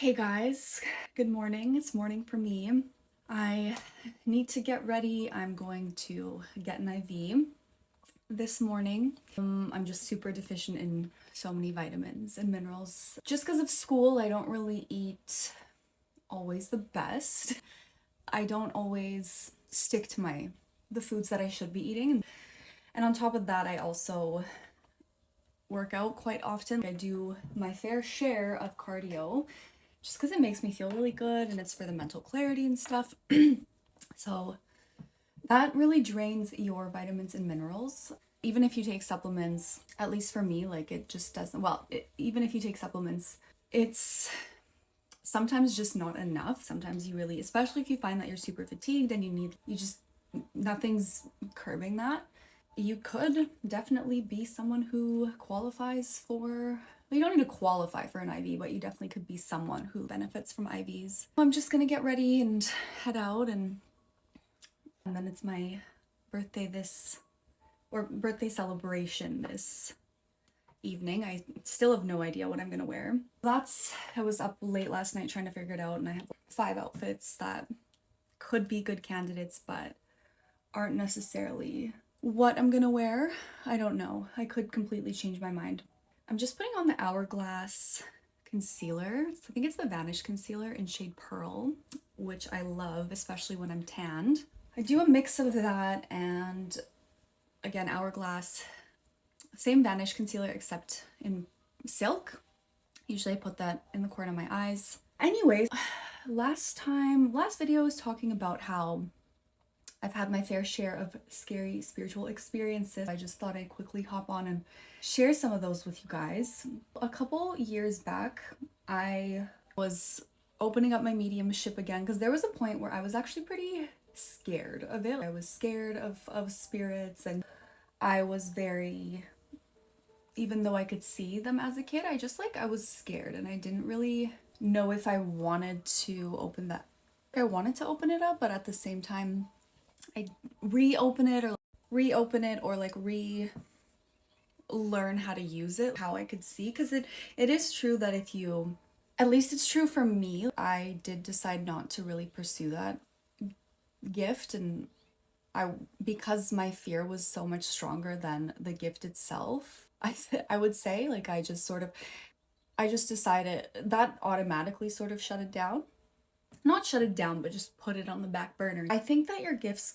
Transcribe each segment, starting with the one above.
Hey guys, good morning. It's morning for me. I need to get ready. I'm going to get an IV this morning. I'm just super deficient in so many vitamins and minerals. Just because of school, I don't really eat always the best. I don't always stick to the foods that I should be eating. And on top of that, I also work out quite often. I do my fair share of cardio just because it makes me feel really good and it's for the mental clarity and stuff. So that really drains your vitamins and minerals. Even if you take supplements, at least for me, like it just doesn't, even if you take supplements, it's sometimes just not enough. Sometimes you really, especially if you find that you're super fatigued and nothing's curbing that. You could definitely be someone who qualifies for, you don't need to qualify for an IV, but you definitely could be someone who benefits from IVs. I'm just gonna get ready and head out, and then it's my birthday birthday celebration this evening. I still have no idea what I'm gonna wear. I was up late last night trying to figure it out, and I have 5 outfits that could be good candidates, but aren't necessarily what I'm gonna wear. I don't know. I could completely change my mind. I'm just putting on the Hourglass concealer. I think it's the Vanish concealer in shade Pearl, which I love, especially when I'm tanned. I do a mix of that and, again, Hourglass. Same Vanish concealer except in silk. Usually I put that in the corner of my eyes. Anyways, last video I was talking about how I've had my fair share of scary spiritual experiences. I just thought I'd quickly hop on and share some of those with you guys. A couple years back, I was opening up my mediumship again because there was a point where I was actually pretty scared of it. I was scared of spirits, and I was very, even though I could see them as a kid, I was scared and I didn't really know if I wanted to open that. I wanted to open it up, but at the same time, I reopen it or relearn how to use it, how I could see, because it is true that if you, at least it's true for me, I did decide not to really pursue that gift, and because my fear was so much stronger than the gift itself, I would say, like, I just decided that automatically sort of shut it down. Not shut it down, but just put it on the back burner. I think that your gifts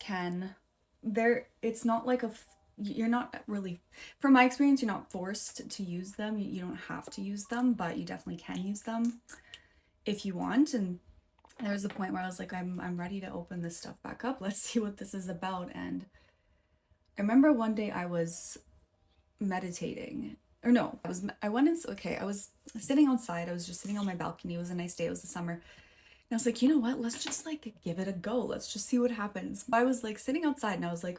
it's not like you're not really, from my experience, you're not forced to use them. You don't have to use them, but you definitely can use them if you want. And there was a point where I was like, I'm ready to open this stuff back up. Let's see what this is about. And I remember one day I was meditating, or no, I was sitting outside. I was just sitting on my balcony. It was a nice day. It was the summer. And I was like, you know what? Let's just like give it a go. Let's just see what happens. I was like sitting outside and I was like,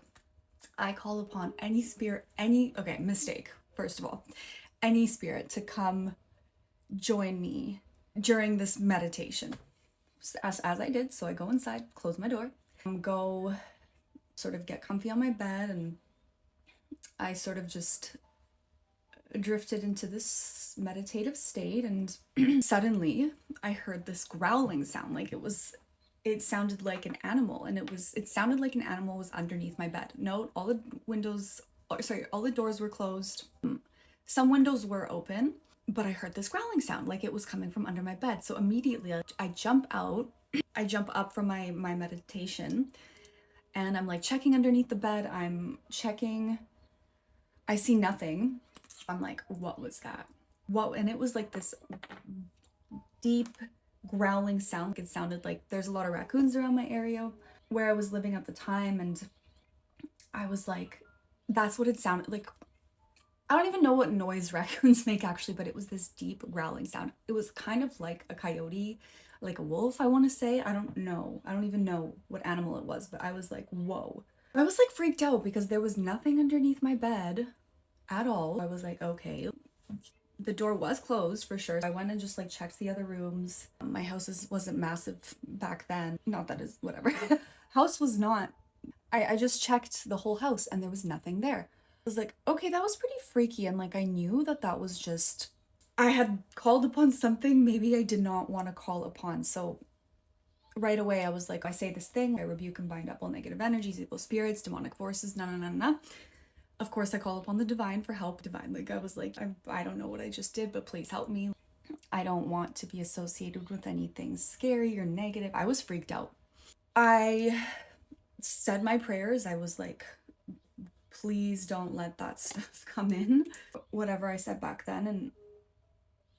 I call upon any spirit, mistake, first of all, any spirit to come join me during this meditation. As I did. So I go inside, close my door, go sort of get comfy on my bed, and I sort of just drifted into this meditative state, and suddenly I heard this growling sound. Like it sounded like an animal, and it sounded like an animal was underneath my bed. No, all the doors were closed. Some windows were open, but I heard this growling sound like it was coming from under my bed. So immediately I jump out. I jump up from my meditation, and I'm like checking underneath the bed. I'm checking. I see nothing. I'm like, what was that? What? And it was like this deep growling sound. It sounded like there's a lot of raccoons around my area where I was living at the time, and I was like, that's what it sounded like. I don't even know what noise raccoons make actually, but it was this deep growling sound. It was kind of like a coyote, like a wolf, I want to say. I don't know. I don't even know what animal it was, but I was like, whoa. I was like freaked out because there was nothing underneath my bed at all. I was like, okay. The door was closed for sure. I went and just like checked the other rooms. My house wasn't massive back then. Not that is whatever. House was not. I just checked the whole house and there was nothing there. I was like, okay, that was pretty freaky. And like, I knew that was just I had called upon something maybe I did not want to call upon. So right away I was like, I say this thing, I rebuke and bind up all negative energies, evil spirits, demonic forces, na. Of course, I call upon the divine for help. Divine, like I was like, I don't know what I just did, but please help me. I don't want to be associated with anything scary or negative. I was freaked out. I said my prayers. I was like, please don't let that stuff come in. Whatever I said back then, and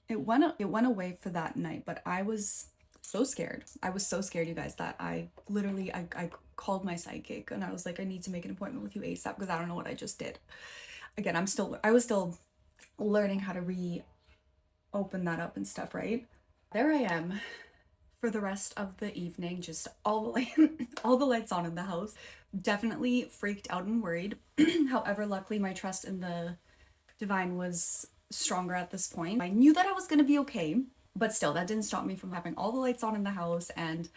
it went away for that night, but I was so scared. I was so scared, you guys, that I literally I called my psychic and I was like, I need to make an appointment with you ASAP because I don't know what I just did. Again, I was still learning how to reopen that up and stuff, right? There I am for the rest of the evening, just all the all the lights on in the house. Definitely freaked out and worried. However, luckily my trust in the divine was stronger at this point. I knew that I was gonna be okay, but still, that didn't stop me from having all the lights on in the house, and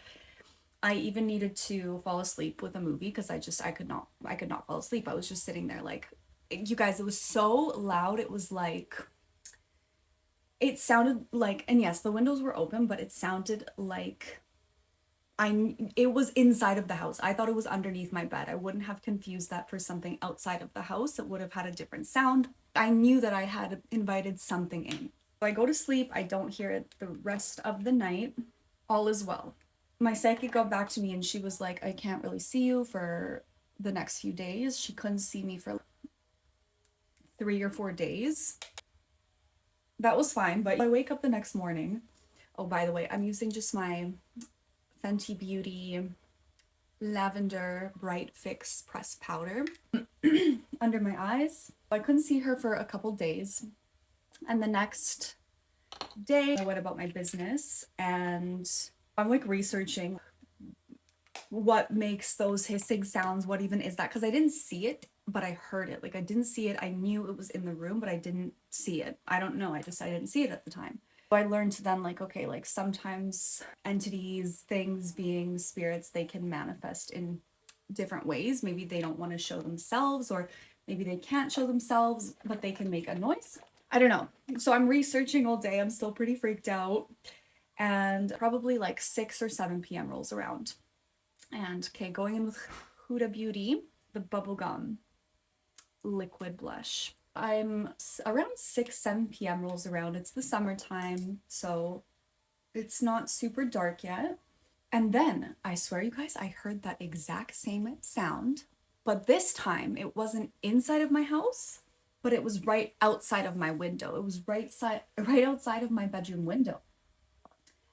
I even needed to fall asleep with a movie because I could not fall asleep. I was just sitting there like, you guys, it was so loud. It was like, it sounded like, and yes, the windows were open, but it sounded like it was inside of the house. I thought it was underneath my bed. I wouldn't have confused that for something outside of the house. It would have had a different sound. I knew that I had invited something in. So I go to sleep. I don't hear it the rest of the night. All is well. My psychic got back to me and she was like, I can't really see you for the next few days. She couldn't see me for 3 or 4 days. That was fine, but I wake up the next morning. Oh, by the way, I'm using just my Fenty Beauty Lavender Bright Fix Press Powder under my eyes. I couldn't see her for a couple days. And the next day, I went about my business and I'm like researching what makes those hissing sounds. What even is that? Because I didn't see it, but I heard it. Like I didn't see it. I knew it was in the room, but I didn't see it. I don't know. I didn't see it at the time. So I learned then like, okay, like sometimes entities, things, beings, spirits, they can manifest in different ways. Maybe they don't want to show themselves, or maybe they can't show themselves, but they can make a noise. I don't know. So I'm researching all day. I'm still pretty freaked out. And probably like 6 or 7 p.m. rolls around. And okay, going in with Huda Beauty, the Bubblegum Liquid Blush. I'm around 6, 7 p.m. rolls around. It's the summertime, so it's not super dark yet. And then, I swear you guys, I heard that exact same sound, but this time it wasn't inside of my house, but it was right outside of my window. It was right outside of my bedroom window.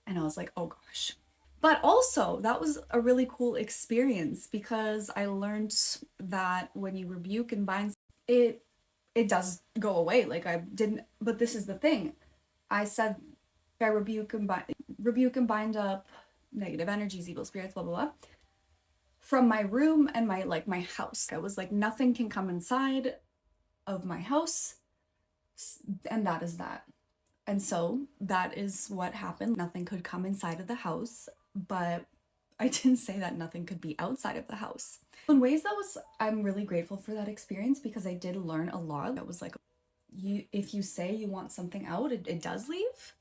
And I was like, oh gosh. But also, that was a really cool experience because I learned that when you rebuke and bind, it does go away. Like I didn't, but this is the thing. I said I rebuke and bind up negative energies, evil spirits, blah blah blah, from my room and my house. I was like, nothing can come inside of my house, and that is that. And so that is what happened. Nothing could come inside of the house, but I didn't say that nothing could be outside of the house. In ways I'm really grateful for that experience because I did learn a lot. That was like, if you say you want something out, it does leave.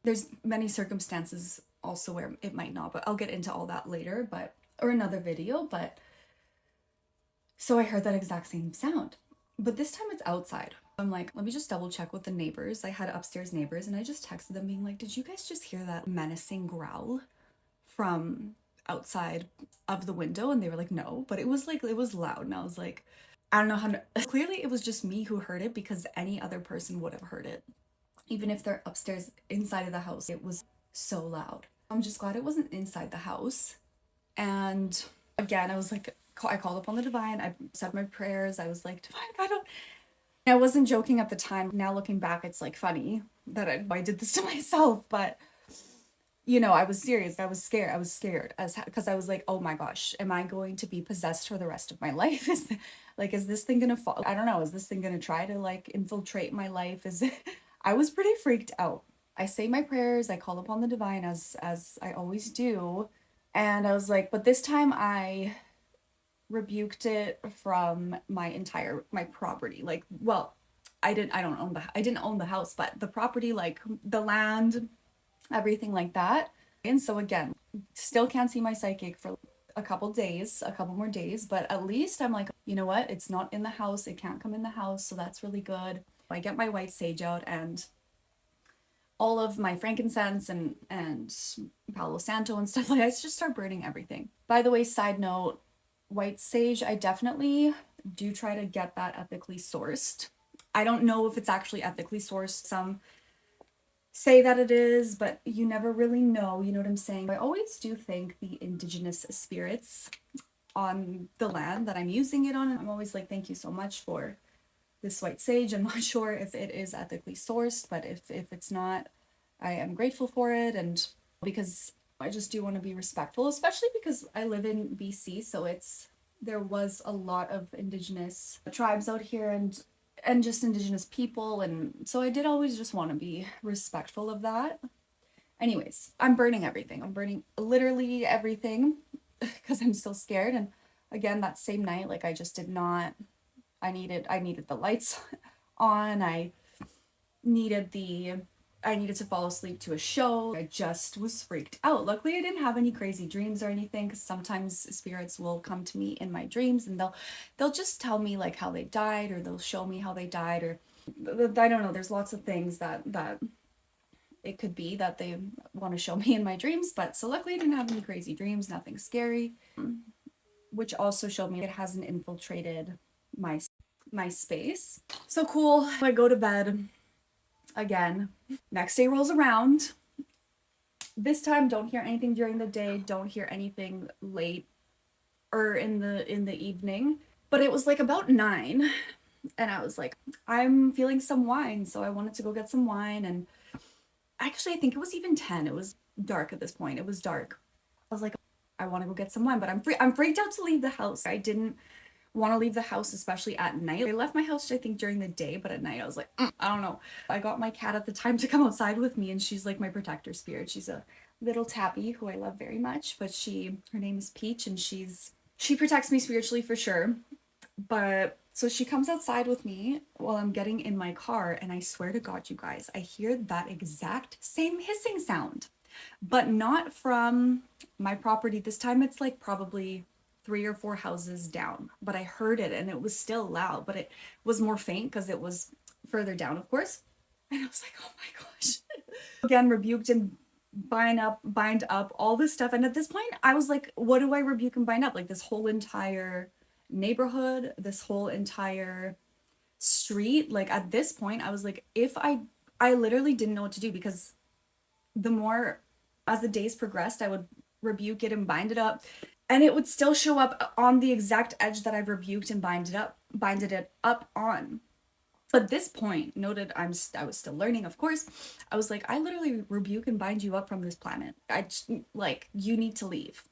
There's many circumstances also where it might not, but I'll get into all that later, or another video. But so I heard that exact same sound, but this time it's outside. I'm like, let me just double check with the neighbors. I had upstairs neighbors and I just texted them being like, did you guys just hear that menacing growl from outside of the window? And they were like, no, but it was loud. And I was like, I don't know how to, clearly it was just me who heard it because any other person would have heard it. Even if they're upstairs inside of the house, it was so loud. I'm just glad it wasn't inside the house. And again, I was like, I called upon the divine. I said my prayers. I was like, divine, I wasn't joking at the time. Now looking back, it's like funny that I did this to myself, but I was serious. I was scared. Because I was like, oh my gosh, am I going to be possessed for the rest of my life? Is this thing gonna fall? I don't know. Is this thing gonna try to like infiltrate my life? I was pretty freaked out. I say my prayers. I call upon the divine as I always do. And I was like, but this time I rebuked it from my property. Like, well, I didn't own the house, but the property, like the land, everything like that. And so again, still can't see my psychic for a couple days, a couple more days, but at least I'm like, you know what? It's not in the house. It can't come in the house. So that's really good. I get my white sage out and all of my frankincense and Palo Santo and stuff like that. I just start burning everything. By the way, side note, white sage, I definitely do try to get that ethically sourced. I don't know if it's actually ethically sourced. Some say that it is, but you never really know, you know what I'm saying? I always do thank the indigenous spirits on the land that I'm using it on. I'm always like, thank you so much for this white sage. I'm not sure if it is ethically sourced, but if it's not, I am grateful for it. And because I just do want to be respectful, especially because I live in BC, so there was a lot of indigenous tribes out here and just indigenous people, and so I did always just want to be respectful of that. Anyways, I'm burning everything. I'm burning literally everything because I'm still scared. And again, that same night, like I just did not, I needed the lights on. I needed to fall asleep to a show. I just was freaked out. Luckily, I didn't have any crazy dreams or anything, because sometimes spirits will come to me in my dreams and they'll just tell me like how they died, or they'll show me how they died, or I don't know. There's lots of things that it could be that they want to show me in my dreams. But so luckily, I didn't have any crazy dreams, nothing scary, which also showed me it hasn't infiltrated my space. So cool. I go to bed again. Next day rolls around. This time, don't hear anything during the day. Don't hear anything late or in the evening. But it was like about 9, and I was like, I'm feeling some wine, so I wanted to go get some wine. And actually, I think it was even 10. It was dark at this point. It was dark. I was like, I want to go get some wine, but I'm freaked out to leave the house. I didn't want to leave the house, especially at night. I left my house, I think, during the day, but at night I was like, I don't know. I got my cat at the time to come outside with me, and she's like my protector spirit. She's a little tabby who I love very much, but her name is Peach, and she protects me spiritually for sure. But so she comes outside with me while I'm getting in my car, and I swear to God, you guys, I hear that exact same hissing sound, but not from my property. This time it's like probably 3 or 4 houses down, but I heard it and it was still loud, but it was more faint because it was further down, of course. And I was like, oh my gosh. Again, rebuked and bind up all this stuff. And at this point, I was like, what do I rebuke and bind up? Like this whole entire neighborhood, this whole entire street. Like at this point, I was like, if I literally didn't know what to do, because the more as the days progressed, I would rebuke it and bind it up, and it would still show up on the exact edge that I've rebuked and binded it up on. At this point, noted, I was still learning, of course. I was like, I literally rebuke and bind you up from this planet. You need to leave.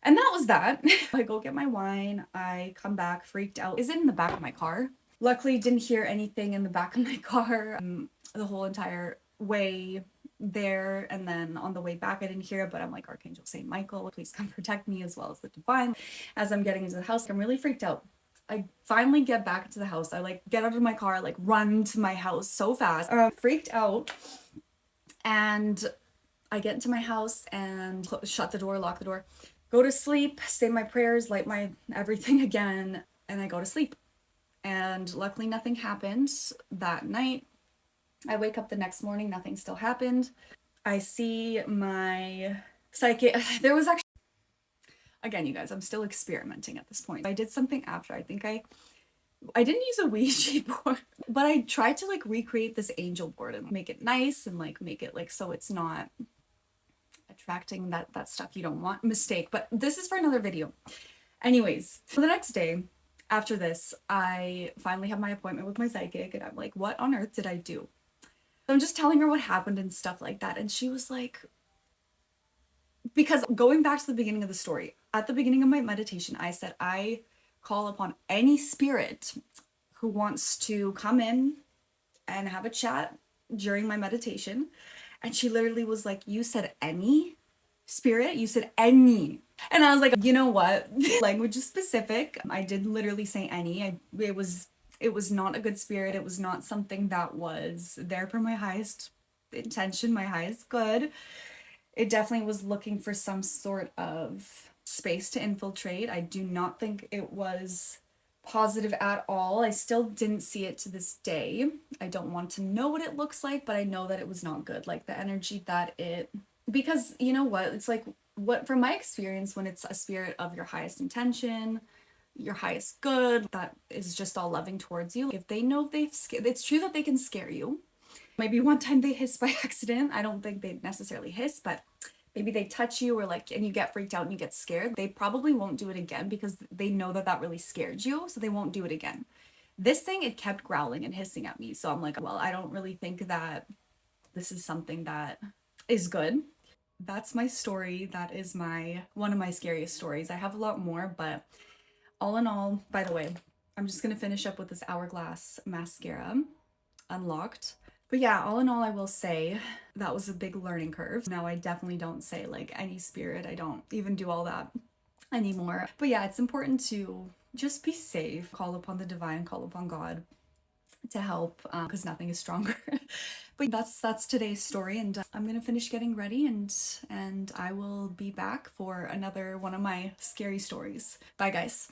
And that was that. I go get my wine. I come back freaked out. Is it in the back of my car? Luckily, didn't hear anything in the back of my car the whole entire way there, and then on the way back I didn't hear it, but I'm like, Archangel Saint Michael, please come protect me, as well as the divine. As I'm getting into the house, I'm really freaked out. I finally get back into the house. I like get out of my car, like run to my house so fast, freaked out, and I get into my house and shut the door, lock the door, go to sleep, say my prayers, light my everything again, and I go to sleep. And luckily nothing happened that night. I wake up the next morning, nothing still happened. I see my psychic. There was actually, again, you guys, I'm still experimenting at this point. I did something after. I think I didn't use a Ouija board, but I tried to like recreate this angel board and make it nice and like make it like so it's not attracting that stuff you don't want. Mistake, but this is for another video. Anyways, for the next day after this, I finally have my appointment with my psychic, and I'm like, what on earth did I do? So I'm just telling her what happened and stuff like that. And she was like, because going back to the beginning of the story, at the beginning of my meditation, I said, I call upon any spirit who wants to come in and have a chat during my meditation. And she literally was like, you said any spirit? You said any. And I was like, you know what? Language is specific. I did literally say any. It was It was not a good spirit. It was not something that was there for my highest intention, my highest good. It definitely was looking for some sort of space to infiltrate. I do not think it was positive at all. I still didn't see it to this day. I don't want to know what it looks like, but I know that it was not good. Like the energy that it, because you know what? It's like, what from my experience, when it's a spirit of your highest intention, your highest good, that is just all loving towards you. If they know it's true that they can scare you. Maybe one time they hiss by accident. I don't think they necessarily hiss, but maybe they touch you or like, and you get freaked out and you get scared. They probably won't do it again because they know that that really scared you, so they won't do it again. This thing, it kept growling and hissing at me. So I'm like, well, I don't really think that this is something that is good. That's my story. That is one of my scariest stories. I have a lot more, but all in all, by the way, I'm just gonna finish up with this Hourglass mascara unlocked. But yeah, all in all, I will say that was a big learning curve. Now I definitely don't say like any spirit. I don't even do all that anymore. But yeah, it's important to just be safe, call upon the divine, call upon God to help, because nothing is stronger. But that's today's story, and I'm gonna finish getting ready, and I will be back for another one of my scary stories. Bye guys.